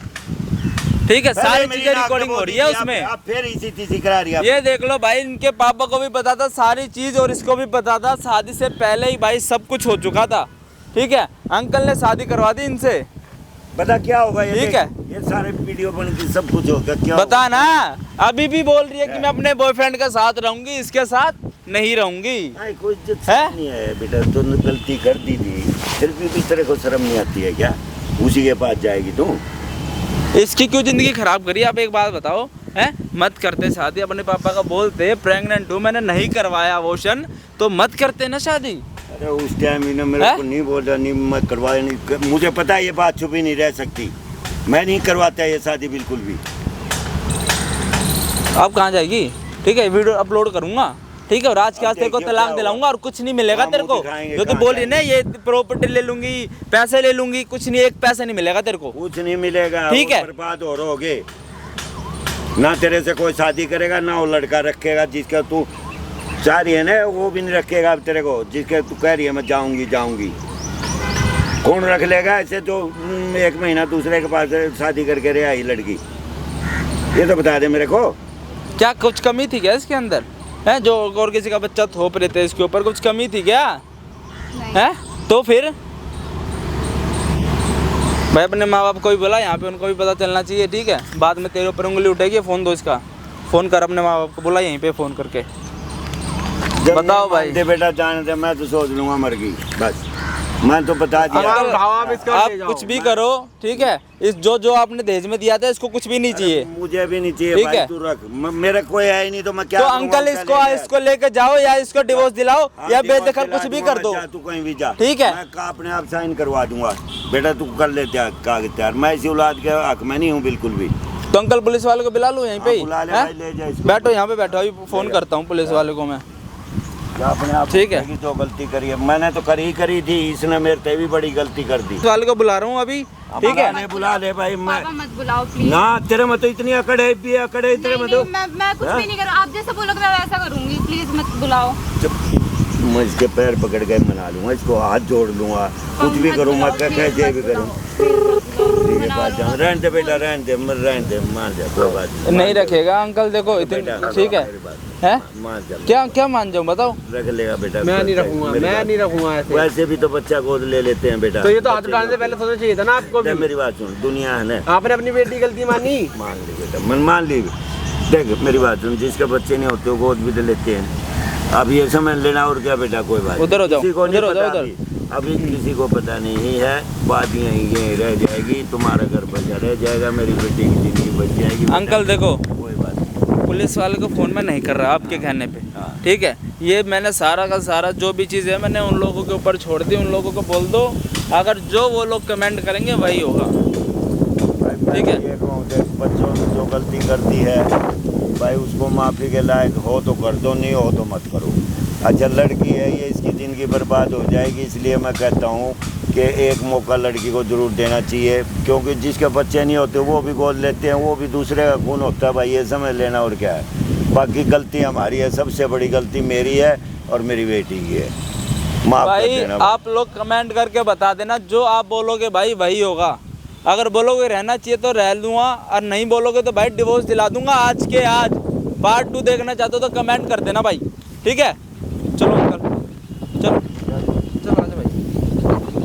ठीक है? सारी मेरी चीजें नाक रिकॉर्डिंग में हो रही है बोल दी, उसमें। आप फिर इसी चीज़ करा रही है। ये देख लो भाई, इनके पापा को भी पता था सारी चीज और इसको भी पता था, शादी से पहले ही भाई सब कुछ हो चुका था, ठीक है? अंकल ने शादी करवा दी इनसे, बता क्या होगा ये? ठीक देख, है। ये सारे वीडियो बन के सब कुछ होगा, क्या बता होगा? ना। अभी भी बोल रही है कि मैं अपने बॉयफ्रेंड के साथ रहूंगी, इसके साथ नहीं रहूंगी। नहीं, कोई इज्जत है? नहीं है बेटा, तूने गलती कर दी थी, फिर भी तेरे को शर्म नहीं आती है क्या? उसी के पास जाएगी तू? इसकी क्यों जिंदगी खराब करी? आप एक बात बताओ, हैं? मत करते शादी, अपने पापा का बोलते प्रेग्नेंट हूँ, मैंने नहीं करवाया अबॉर्शन, तो मत करते ना शादी। अरे उस टाइम इन्होंने मेरे हैं? को नहीं बोला, नहीं मैं करवाया नहीं, मुझे पता है ये बात छुपी नहीं रह सकती, मैं नहीं करवाता ये शादी बिल्कुल भी। आप कहाँ जाएगी? ठीक है, वीडियो अपलोड करूँगा, ठीक है, और आज के आज तेरे को देखिए तलाक क्या दिलाऊंगा और कुछ नहीं मिलेगा हम तेरे को। दिखाएंगे जो तू कहाँ बोल रही है जाएंगे। ना ये प्रॉपर्टी ले लूंगी, पैसे ले लूंगी, कुछ नहीं, एक पैसा नहीं मिलेगा तेरे को। कुछ नहीं मिलेगा, ठीक वो है। बर्बाद हो रहोगे। ना तेरे से कोई शादी करेगा, ना वो लड़का रखेगा जिसका तू चाह रही है ना, वो भी नहीं रखेगा तेरे को, जिसके तू कह रही है मैं जाऊंगी जाऊंगी। कौन रख लेगा ऐसे? तो एक महीना दूसरे के पास शादी करके रह आई लड़की, ये तो बता दे मेरे को। क्या कुछ कमी थी क्या इसके अंदर है? जो और किसी का बच्चा थोप रहे थे इसके ऊपर, कुछ कमी थी क्या है? तो फिर भाई अपने माँ बाप को भी बोला, यहाँ पे उनको भी पता चलना चाहिए, ठीक है? बाद में तेरे ऊपर उंगली उठेगी, फ़ोन दो इसका, फ़ोन कर अपने माँ बाप को, बोला यहीं पे फ़ोन करके जब बताओ नहीं भाई। मानते बेटा जाने दे, मैं तो सोच लूंगा मर गई बस, मैं तो बता दिया। अब उठाओ, आप इसको आप ले जाओ। कुछ भी करो, ठीक है? इस जो जो आपने दहेज में दिया था इसको कुछ भी नहीं चाहिए। मुझे भी नहीं चाहिए ठीक भाई, है। तू रख, मेरा कोई है ही नहीं तो मैं क्या तो करूंगा? अंकल उसका इसको ले जा। इसको लेके जाओ या इसको डिवोर्स दिलाओ हाँ, या दिमाग बेदखल चला कुछ भी दूंगा, कर दो, जा, तू कहीं भी जा, ठीक है? मैं अपने आप साइन करवा दूंगा बेटा, तू कर ले कागज तैयार। मैं इसी औलाद के हक में नहीं हूँ बिल्कुल भी। तो अंकल पुलिस वाले को बुला लूँ यहीं पे हाँ, ही? बुला ले हैं? भाई, ले जा इसको। बैठो यहाँ पे बैठो, अभी फ़ोन करता हूँ पुलिस वाले को मैं। क्या अपने आप ठीक है। की जो गलती करी है, मैंने तो करी थी, इसने मेरे से भी बड़ी गलती कर दी। पुलिस वाले को बुला रहा हूँ अभी, ठीक है? बुला ले भाई, मैं पापा मत बुलाओ प्लीज। ना तेरे में तो इतनी अकड़ है, भी अकड़ है तेरे में तो। मैं कुछ भी नहीं करूँ, आप जैसे बोलोगे मैं वैसा करूंगी, प्लीज मत बुलाओ। मैं इसके पैर पकड़ के मना लूंगा, इसको हाथ जोड़ लूंगा, कुछ भी करूंगा, कैसे भी करूँ। रहने दे बेटा, रहने दे, मान जा, कोई बात नहीं रखेगा अंकल, देखो इतनी, ठीक है? हैं? मान जा, क्या क्या मान जाऊँ बताओ? रख लेगा बेटा। मैं नहीं रखूंगा, मेरी मैं बात- नहीं रखूंगा ऐसे। वैसे भी तो बच्चा गोद ले लेते हैं बेटा। तो ये तो हाथ बच्चे उठाने से लोग- पहले सोचना चाहिए था ना आपको देख भी। मेरी बात सुन, दुनिया है ना, आपने अपनी बेटी की गलती मानी। मान ली बेटा, मन मान ली। देख मेरी बात सुन, जिसके बच्चे नहीं होते वो गोद भी तो लेते हैं। अब ये समझ लेना, और क्या बेटा, कोई बात उधर हो जाओ, किसी को नहीं उधर हो जाओ, पता अभी किसी को पता नहीं है। बात यही रह जाएगी, तुम्हारा घर बचा रह जाएगा, मेरी बेटी की जिंदगी बच जाएगी बेटा। अंकल देखो, कोई बात नहीं। पुलिस वाले को फ़ोन में नहीं कर रहा आपके कहने पे, ठीक है? ये मैंने सारा का सारा जो भी चीज़ है मैंने उन लोगों के ऊपर छोड़ दी, उन लोगों को बोल दो, अगर जो वो लोग कमेंट करेंगे वही होगा, ठीक है? ये कहूँ, देख बच्चों ने जो गलती करती है भाई, उसको माफ़ी के लायक हो तो कर दो, नहीं हो तो मत करो। अच्छा लड़की है ये, इसकी ज़िंदगी बर्बाद हो जाएगी, इसलिए मैं कहता हूँ कि एक मौका लड़की को ज़रूर देना चाहिए, क्योंकि जिसके बच्चे नहीं होते वो भी गोद लेते हैं, वो भी दूसरे का खून होता है भाई, ये समझ लेना, और क्या है। बाकी गलती हमारी है, सबसे बड़ी गलती मेरी है और मेरी बेटी की है, माफ़ कर भाई देना। आप लोग कमेंट करके बता देना, जो आप बोलोगे भाई वही होगा। अगर बोलोगे रहना चाहिए तो रह लूँगा, और नहीं बोलोगे तो भाई डिवोर्स दिला दूंगा आज के आज। पार्ट 2 देखना चाहते हो तो कमेंट कर देना भाई, ठीक है? चलो।